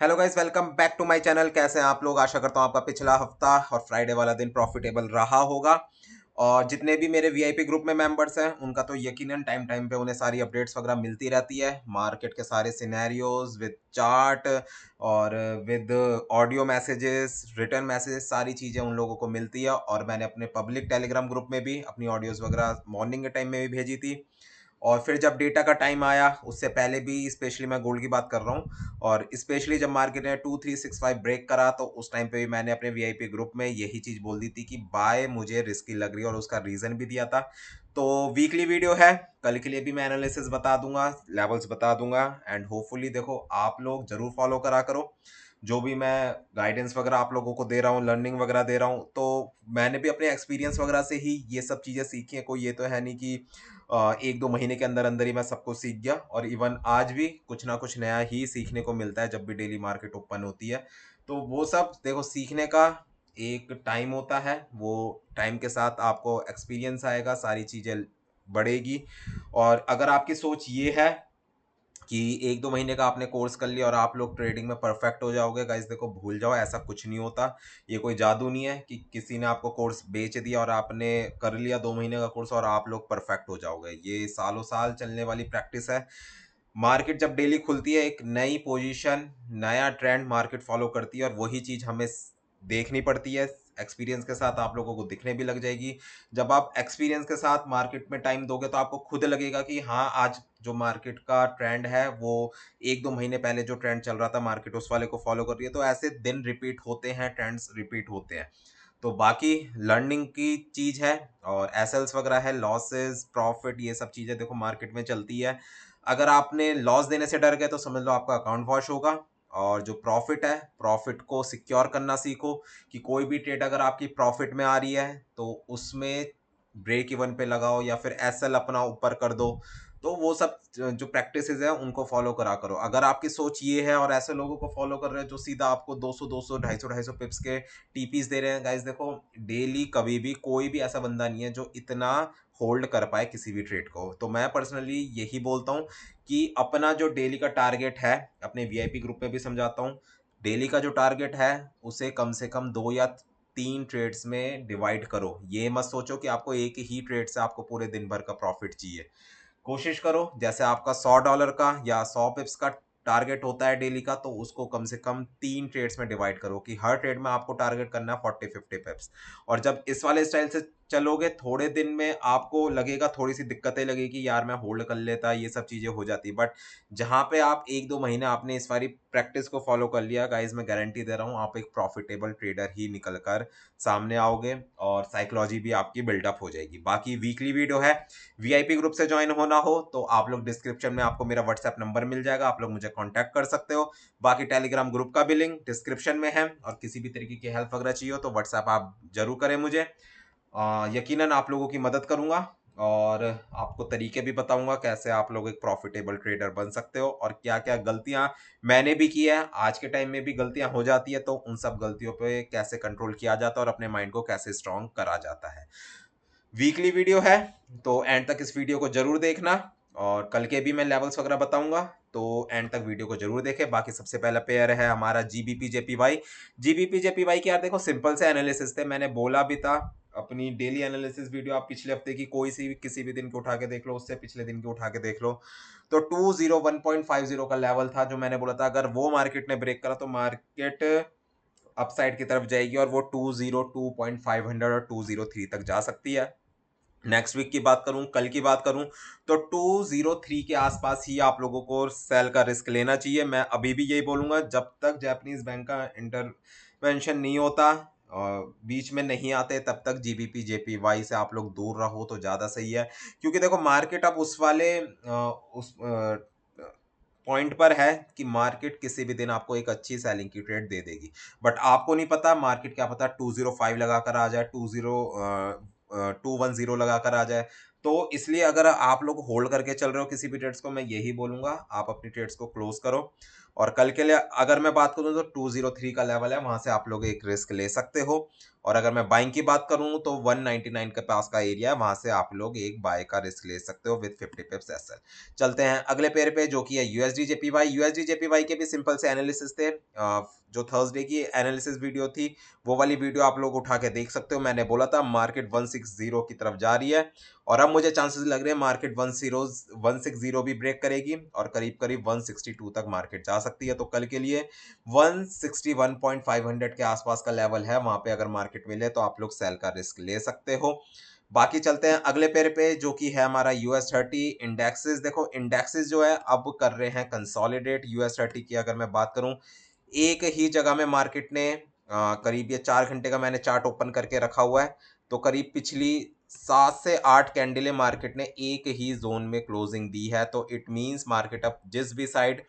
Hello guys, welcome back to my channel. कैसे हैं आप लोग? आशा करता हूँ आपका पिछला हफ्ता और फ्राइडे वाला दिन प्रॉफिटेबल रहा होगा। और जितने भी मेरे वीआईपी ग्रुप में मेंबर्स हैं उनका तो यकीनन टाइम टाइम पे उन्हें सारी अपडेट्स वगैरह मिलती रहती है, मार्केट के सारे सिनेरियोज विद चार्ट और with audio messages, return messages, सारी चीज़ें उन लोगों को मिलती है। और मैंने अपने पब्लिक टेलीग्राम ग्रुप में भी अपनी ऑडियोज़ वगैरह मॉर्निंग के टाइम में भी भेजी थी। और फिर जब डेटा का टाइम आया उससे पहले भी, स्पेशली मैं गोल्ड की बात कर रहा हूँ, और स्पेशली जब मार्केट ने 2365 ब्रेक करा तो उस टाइम पे भी मैंने अपने वीआईपी ग्रुप में यही चीज़ बोल दी थी कि बाय मुझे रिस्की लग रही है, और उसका रीज़न भी दिया था। तो वीकली वीडियो है, कल के लिए भी मैं एनालिसिस बता दूंगा, लेवल्स बता दूंगा। एंड होपफुली देखो आप लोग जरूर फॉलो करा करो जो भी मैं गाइडेंस वगैरह आप लोगों को दे रहा हूँ, लर्निंग वगैरह दे रहा हूँ। तो मैंने भी अपने एक्सपीरियंस वगैरह से ही ये सब चीज़ें सीखी हैं। कोई ये तो है नहीं कि 1-2 महीने के अंदर अंदर ही मैं सब कुछ सीख गया। और इवन आज भी कुछ ना कुछ नया ही सीखने को मिलता है जब भी डेली मार्केट ओपन होती है। तो वो सब देखो, सीखने का एक टाइम होता है, वो टाइम के साथ आपको एक्सपीरियंस आएगा, सारी चीज़ें बढ़ेगी। और अगर आपकी सोच ये है कि 1-2 महीने का आपने कोर्स कर लिया और आप लोग ट्रेडिंग में परफेक्ट हो जाओगे, गाइस देखो भूल जाओ, ऐसा कुछ नहीं होता। ये कोई जादू नहीं है कि किसी ने आपको कोर्स बेच दिया और आपने कर लिया 2 महीने का कोर्स और आप लोग परफेक्ट हो जाओगे। ये सालों साल चलने वाली प्रैक्टिस है। मार्केट जब डेली खुलती है, एक नई पोजीशन, नया ट्रेंड मार्केट फॉलो करती है, और वही चीज हमें देखनी पड़ती है। एक्सपीरियंस के साथ आप लोगों को दिखने भी लग जाएगी। जब आप एक्सपीरियंस के साथ मार्केट में टाइम दोगे तो आपको खुद लगेगा कि हाँ, आज जो मार्केट का ट्रेंड है वो 1-2 महीने पहले जो ट्रेंड चल रहा था मार्केट उस वाले को फॉलो कर रही है। तो ऐसे दिन रिपीट होते हैं, ट्रेंड्स रिपीट होते हैं। तो बाकी लर्निंग की चीज है, और एसएल्स वगैरह है, लॉसेस प्रॉफिट, ये सब चीजें देखो मार्केट में चलती है। अगर आपने लॉस देने से डर गए तो समझ लो आपका अकाउंट वॉश होगा। और जो प्रॉफिट है, प्रॉफिट को सिक्योर करना सीखो कि कोई भी ट्रेड अगर आपकी प्रॉफिट में आ रही है तो उसमें ब्रेक इवन पे लगाओ या फिर एसएल अपना ऊपर कर दो। तो वो सब जो प्रैक्टिसेस है उनको फॉलो करा करो। अगर आपकी सोच ये है और ऐसे लोगों को फॉलो कर रहे हैं जो सीधा आपको 200 200 250 पिप्स के टीपीस दे रहे हैं, गाइस देखो डेली कभी भी कोई भी ऐसा बंदा नहीं है जो इतना होल्ड कर पाए किसी भी ट्रेड को। तो मैं पर्सनली यही बोलता हूँ कि अपना जो डेली का टारगेट है, अपने वीआईपी ग्रुप में भी समझाता हूँ, डेली का जो टारगेट है उसे कम से कम 2 या 3 ट्रेड्स में डिवाइड करो। ये मत सोचो कि आपको एक ही ट्रेड से आपको पूरे दिन भर का प्रॉफिट चाहिए। कोशिश करो जैसे आपका $100 का या 100 पिप्स का टारगेट होता है डेली का, तो उसको कम से कम 3 ट्रेड्स में डिवाइड करो कि हर ट्रेड में आपको टारगेट करना है 40-50 पिप्स। और जब इस वाले स्टाइल से चलोगे, थोड़े दिन में आपको लगेगा, थोड़ी सी दिक्कतें लगेगी, यार मैं होल्ड कर लेता, ये सब चीजें हो जाती। बट जहां पे आप 1-2 महीने आपने इस वाली प्रैक्टिस को फॉलो कर लिया, गाइज मैं गारंटी दे रहा हूँ आप एक प्रॉफिटेबल ट्रेडर ही निकल कर सामने आओगे, और साइकोलॉजी भी आपकी बिल्डअप हो जाएगी। बाकी वीकली वीडियो है, वीआईपी ग्रुप से ज्वाइन होना हो तो आप लोग डिस्क्रिप्शन में आपको मेरा व्हाट्सएप नंबर मिल जाएगा, आप लोग मुझे कांटेक्ट कर सकते हो। बाकी टेलीग्राम ग्रुप का भी लिंक डिस्क्रिप्शन में है, और किसी भी तरीके की हेल्प वगैरह चाहिए हो तो व्हाट्सएप आप जरूर करें मुझे। यकीनन आप लोगों की मदद करूंगा, और आपको तरीके भी बताऊंगा कैसे आप लोग एक प्रॉफिटेबल ट्रेडर बन सकते हो, और क्या क्या गलतियां मैंने भी की है, आज के टाइम में भी गलतियां हो जाती है, तो उन सब गलतियों पे कैसे कंट्रोल किया जाता है और अपने माइंड को कैसे स्ट्रांग करा जाता है। वीकली वीडियो है, तो एंड तक इस वीडियो को जरूर देखना। और कल के भी मैं लेवल्स वगैरह बताऊंगा, तो एंड तक वीडियो को जरूर देखें। बाकी सबसे पहला पेयर है हमारा जीबीपी जेपीवाई। जीबीपी जेपीवाई की यार देखो सिंपल से एनालिसिस थे, मैंने बोला भी था अपनी डेली एनालिसिस वीडियो, आप पिछले हफ्ते की कोई सी किसी भी दिन की उठा के देख लो, उससे पिछले दिन की उठा के देख लो। तो 201.50 का लेवल था जो मैंने बोला था, अगर वो मार्केट ने ब्रेक करा तो मार्केट अपसाइड की तरफ जाएगी, और वो 202.500 और 203 तक जा सकती है। नेक्स्ट वीक की बात करूं, कल की बात करूं, तो 203 के आसपास ही आप लोगों को सेल का रिस्क लेना चाहिए। मैं अभी भी यही बोलूंगा, जब तक जापानीज बैंक का इंटरवेंशन नहीं होता, बीच में नहीं आते, तब तक जीबीपी जेपीवाई से आप लोग दूर रहो तो ज्यादा सही है। क्योंकि देखो मार्केट अब उस वाले उस पॉइंट पर है कि मार्केट किसी भी दिन आपको एक अच्छी सेलिंग की ट्रेड दे देगी। बट आपको नहीं पता मार्केट, क्या पता 205 लगाकर आ जाए, 210 लगाकर आ जाए। तो इसलिए अगर आप लोग होल्ड करके चल रहे हो किसी भी ट्रेड्स को, मैं यही बोलूंगा आप अपनी ट्रेड्स को क्लोज करो। और कल के लिए अगर मैं बात करूं तो 203 का लेवल है, वहां से आप लोग एक रिस्क ले सकते हो। और अगर मैं बाइंग की बात करूं तो 199 के पास का एरिया है, वहां से आप लोग एक बाय का रिस्क ले सकते हो विद 50 पिप्स एसएल। चलते हैं अगले पेयर पे जो कि है यूएसडी जेपीवाई। यूएसडी जेपीवाई के भी सिंपल से एनालिसिस थे। जो थर्सडे की एनालिसिस वीडियो थी वो वाली वीडियो आप लोग उठा के देख सकते हो। मैंने बोला था मार्केट 160 की तरफ जा रही है, और अब मुझे चांसेस लग रहे हैं मार्केट 160 भी ब्रेक करेगी और करीब करीब 162 तक मार्केट जा सकती है। तो कल के लिए 161.500 के आसपास का लेवल है, वहां पे अगर मार्केट मिले तो आप लोग सेल का रिस्क ले सकते हो। बाकी चलते हैं अगले पेयर पे जो कि है हमारा US30 इंडेक्सेस। देखो इंडेक्सेस जो है अब कर रहे हैं कंसोलिडेट। US30 की अगर मैं बात करूं, एक ही जगह में मार्केट ने करीब ये 4 घंटे का मैंने चार्ट ओपन करके रखा हुआ है, तो करीब पिछली 7 से 8 कैंडलें मार्केट ने एक ही जोन में क्लोजिंग दी है। तो इट मींस मार्केट अब जिस भी साइड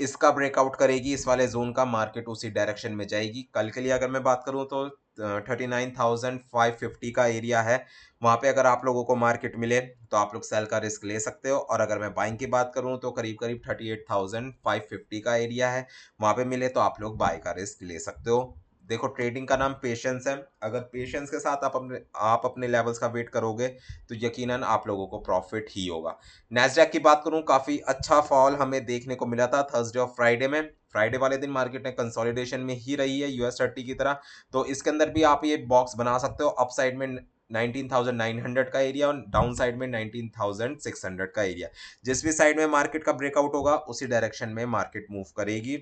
इसका ब्रेकआउट करेगी इस वाले जोन का, मार्केट उसी डायरेक्शन में जाएगी। कल के लिए अगर मैं बात करूं तो 39,550 का एरिया है, वहां पे अगर आप लोगों को मार्केट मिले तो आप लोग सेल का रिस्क ले सकते हो। और अगर मैं बाइंग की बात करूं तो करीब करीब 38,550 का एरिया है, वहां पे मिले तो आप लोग बाय का रिस्क ले सकते हो। देखो ट्रेडिंग का नाम पेशेंस है, अगर पेशेंस के साथ आप अपने लेवल्स का वेट करोगे तो यकीनन आप लोगों को प्रॉफिट ही होगा। नैस्डैक की बात करूं, काफी अच्छा फॉल हमें देखने को मिला था थर्सडे और फ्राइडे में। फ्राइडे वाले दिन मार्केट ने कंसोलिडेशन में ही रही है US30 की तरह, तो इसके अंदर भी आप ये बॉक्स बना सकते हो। अप साइड में 19,900 का एरिया और डाउन साइड में 19,600 का एरिया। जिस भी साइड में मार्केट का ब्रेकआउट होगा उसी डायरेक्शन में मार्केट मूव करेगी।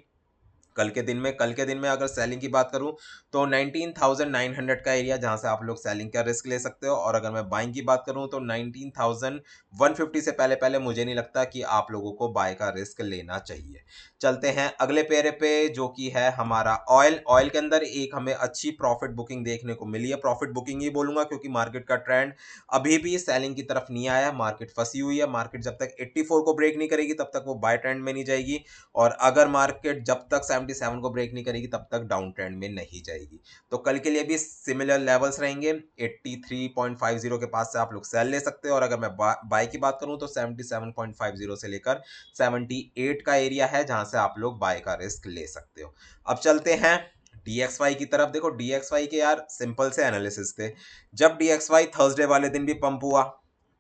कल के दिन में अगर सेलिंग की बात करूं तो 19,900 का एरिया जहां से आप लोग सेलिंग का रिस्क ले सकते हो। और अगर मैं बाइंग की बात करूं तो 19,150 से पहले पहले मुझे नहीं लगता कि आप लोगों को बाय का रिस्क लेना चाहिए। चलते हैं अगले पेयर पे जो कि है हमारा ऑयल। ऑयल के अंदर एक हमें अच्छी प्रॉफिट बुकिंग देखने को मिली है, प्रॉफिट बुकिंग ही बोलूंगा क्योंकि मार्केट का ट्रेंड अभी भी सेलिंग की तरफ नहीं आया। मार्केट फंसी हुई है, मार्केट जब तक 84 को ब्रेक नहीं करेगी तब तक वो बाय ट्रेंड में नहीं जाएगी, और अगर मार्केट जब तक 77 को ब्रेक नहीं करेगी तब तक डाउन ट्रेंड में नहीं जाएगी। तो कल के लिए भी सिमिलर लेवल्स रहेंगे, 83.50 के पास से आप लोग सेल ले सकते हो। और अगर मैं बाय की बात करूं तो 77.50 से लेकर 78 का एरिया है जहां से आप लोग बाय का रिस्क ले सकते हो। अब चलते हैं DXY की तरफ। देखो DXY के यार सिंपल से एनालिसिस थे। जब DXY थर्सडे वाले दिन भी पंप हुआ,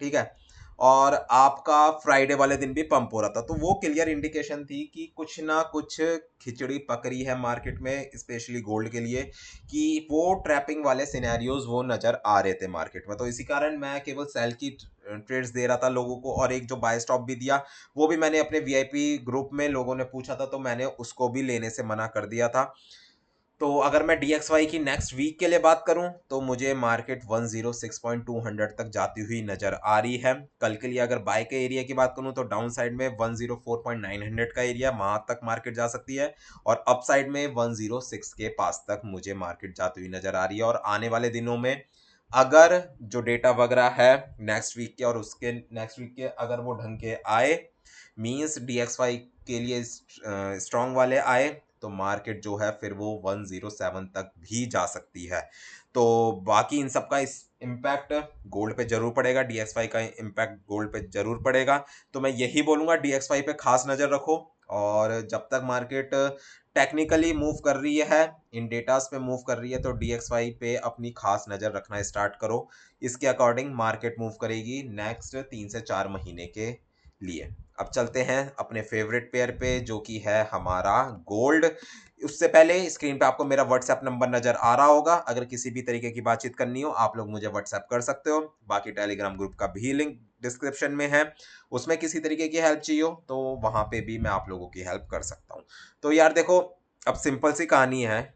ठीक है, और आपका फ्राइडे वाले दिन भी पंप हो रहा था, तो वो क्लियर इंडिकेशन थी कि कुछ ना कुछ खिचड़ी पक रही है मार्केट में, स्पेशली गोल्ड के लिए, कि वो ट्रैपिंग वाले सिनेरियोज वो नजर आ रहे थे मार्केट में। तो इसी कारण मैं केवल सेल की ट्रेड्स दे रहा था लोगों को, और एक जो बाय स्टॉप भी दिया वो भी मैंने अपने VIP ग्रुप में, लोगों ने पूछा था तो मैंने उसको भी लेने से मना कर दिया था। तो अगर मैं DXY की नेक्स्ट वीक के लिए बात करूं तो मुझे मार्केट 106.200 तक जाती हुई नजर आ रही है। कल के लिए अगर बाय के एरिया की बात करूं तो डाउन साइड में 104.900 का एरिया, वहां तक मार्केट जा सकती है, और अप साइड में 106 के पास तक मुझे मार्केट जाती हुई नजर आ रही है। और आने वाले दिनों में अगर जो डेटा वगैरह है नेक्स्ट वीक के और उसके नेक्स्ट वीक के अगर वो ढंग के आए, मींस DXY के लिए स्ट्रांग वाले आए, तो मार्केट जो है फिर वो 107 तक भी जा सकती है। तो बाकी इन सब का इस इम्पैक्ट गोल्ड पे जरूर पड़ेगा, DXY का इम्पैक्ट गोल्ड पे जरूर पड़ेगा। तो मैं यही बोलूंगा DXY पे खास नजर रखो, और जब तक मार्केट टेक्निकली मूव कर रही है, इन डेटास पे मूव कर रही है, तो DXY पे अपनी खास नजर रखना स्टार्ट करो। इसके अकॉर्डिंग मार्केट मूव करेगी नेक्स्ट 3 से 4 महीने के लिए। अब चलते हैं अपने फेवरेट पेयर पे जो कि है हमारा गोल्ड। उससे पहले स्क्रीन पे आपको मेरा व्हाट्सएप नंबर नजर आ रहा होगा, अगर किसी भी तरीके की बातचीत करनी हो आप लोग मुझे व्हाट्सएप कर सकते हो। बाकी टेलीग्राम ग्रुप का भी लिंक डिस्क्रिप्शन में है, उसमें किसी तरीके की हेल्प चाहिए हो तो वहां पे भी मैं आप लोगों की हेल्प कर सकता हूँ। तो यार देखो, अब सिंपल सी कहानी है,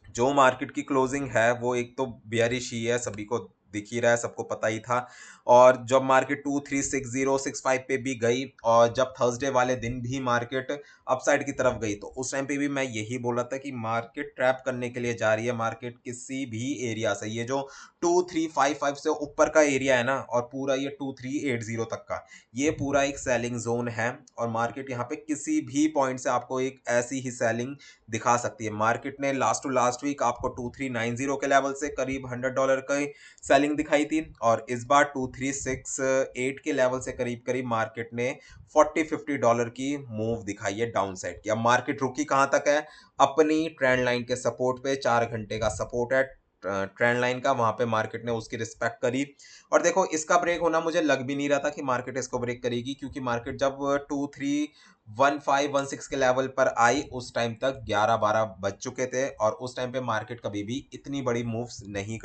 जो मार्केट की क्लोजिंग है वो एक तो बेयरिश ही है, सभी को दिख ही रहा है, सबको पता ही था। और जब मार्केट 236065 पे भी गई, और जब थर्सडे वाले दिन भी मार्केट अपसाइड की तरफ गई, तो उस टाइम पे भी मैं यही बोला था कि मार्केट ट्रैप करने के लिए जा रही है। मार्केट किसी भी एरिया से, ये जो 2355 से ऊपर का एरिया है ना, और पूरा ये 2380 तक का, ये पूरा एक सेलिंग जोन है, और मार्केट यहाँ पे किसी भी पॉइंट से आपको एक ऐसी ही सेलिंग दिखा सकती है। मार्केट ने लास्ट टू लास्ट वीक आपको 2390 के लेवल से करीब $100 का सेलिंग दिखाई थी और इस बार 2368 के लेवल से करीब करीब मार्केट ने $40-50 की मूव दिखाई है डाउन साइड की। अब मार्केट रुकी कहाँ तक है? अपनी ट्रेंड लाइन के सपोर्ट पे, 4 घंटे का सपोर्ट है ट्रेंड लाइन का, वहां पे मार्केट ने उसकी रिस्पेक्ट करी। और देखो इसका ब्रेक होना मुझे लग भी नहीं रहा था कि मार्केट इसको ब्रेक करेगी, क्योंकि मार्केट जब 231516 के लेवल पर आई उस टाइम तक 11-12 बज चुके थे और उस टाइम पे मार्केट कभी भी इतनी बड़ी मूव्स नहीं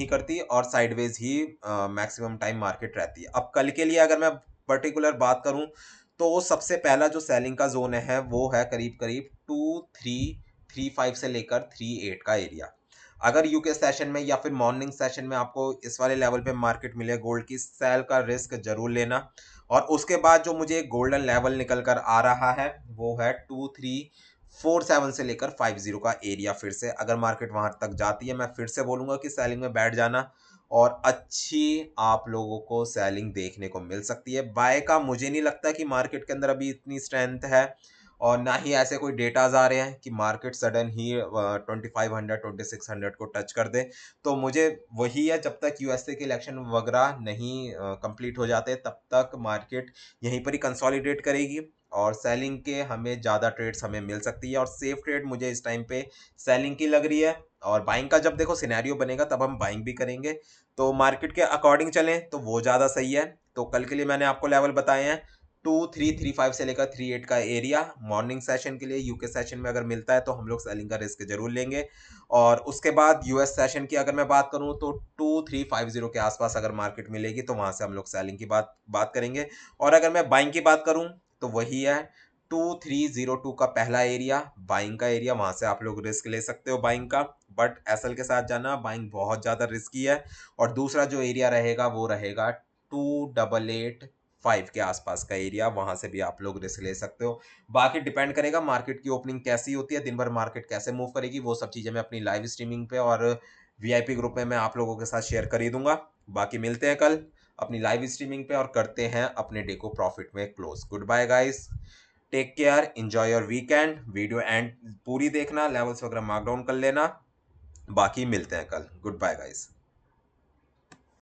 करती और साइडवेज ही मैक्सिमम टाइम मार्केट रहती है। अब कल के लिए अगर मैं पर्टिकुलर बात करूं तो सबसे पहला जो सेलिंग का जोन है वो है करीब करीब 2335 से लेकर 38 का एरिया। अगर यूके सेशन में या फिर मॉर्निंग सेशन में आपको इस वाले लेवल पे मार्केट मिले गोल्ड की, सेल का रिस्क जरूर लेना। और उसके बाद जो मुझे एक गोल्डन लेवल निकल कर आ रहा है वो है 2347 से लेकर 50 का एरिया। फिर से अगर मार्केट वहां तक जाती है, मैं फिर से बोलूंगा कि सेलिंग में बैठ जाना और अच्छी आप लोगों को सेलिंग देखने को मिल सकती है। बाय का मुझे नहीं लगता कि मार्केट के अंदर अभी इतनी स्ट्रेंथ है और ना ही ऐसे कोई डेटाज आ रहे हैं कि मार्केट सडन ही 2500 2600 को टच कर दे। तो मुझे वही है, जब तक यूएसए के इलेक्शन वगैरह नहीं कंप्लीट हो जाते तब तक मार्केट यहीं पर ही कंसोलिडेट करेगी और सेलिंग के हमें ज़्यादा ट्रेड्स हमें मिल सकती है और सेफ ट्रेड मुझे इस टाइम पे सेलिंग की लग रही है। और बाइंग का जब देखो सिनेरियो बनेगा तब हम बाइंग भी करेंगे, तो मार्केट के अकॉर्डिंग चलें तो वो ज़्यादा सही है। तो कल के लिए मैंने आपको लेवल बताए हैं 2335 से लेकर 38 का एरिया मॉर्निंग सेशन के लिए। यूके सेशन में अगर मिलता है तो हम लोग सेलिंग का रिस्क जरूर लेंगे। और उसके बाद यूएस सेशन की अगर मैं बात करूं तो 2350 के आसपास अगर मार्केट मिलेगी तो वहां से हम लोग सेलिंग की बात करेंगे। और अगर मैं बाइंग की बात करूं तो वही है 2302 का पहला एरिया, बाइंग का एरिया, वहां से आप लोग रिस्क ले सकते हो बाइंग का, बट एसएल के साथ जाना, बाइंग बहुत ज्यादा रिस्की है। और दूसरा जो एरिया रहेगा वो रहेगा 2885 के आसपास का एरिया, वहां से भी आप लोग रिस्क ले सकते हो। बाकी डिपेंड करेगा मार्केट की ओपनिंग कैसी होती है, दिन भर मार्केट कैसे मूव करेगी, वो सब चीजें मैं अपनी लाइव स्ट्रीमिंग पे और वीआईपी ग्रुप में मैं आप लोगों के साथ शेयर कर ही दूंगा। बाकी मिलते हैं कल अपनी लाइव स्ट्रीमिंग पे और करते हैं अपने डे को प्रॉफिट में close. Good bye guys, take care, enjoy your weekend. Video end पूरी देखना, लेवल्स वगैरह मार्क डाउन कर लेना। बाकी मिलते हैं कल। Good bye guys.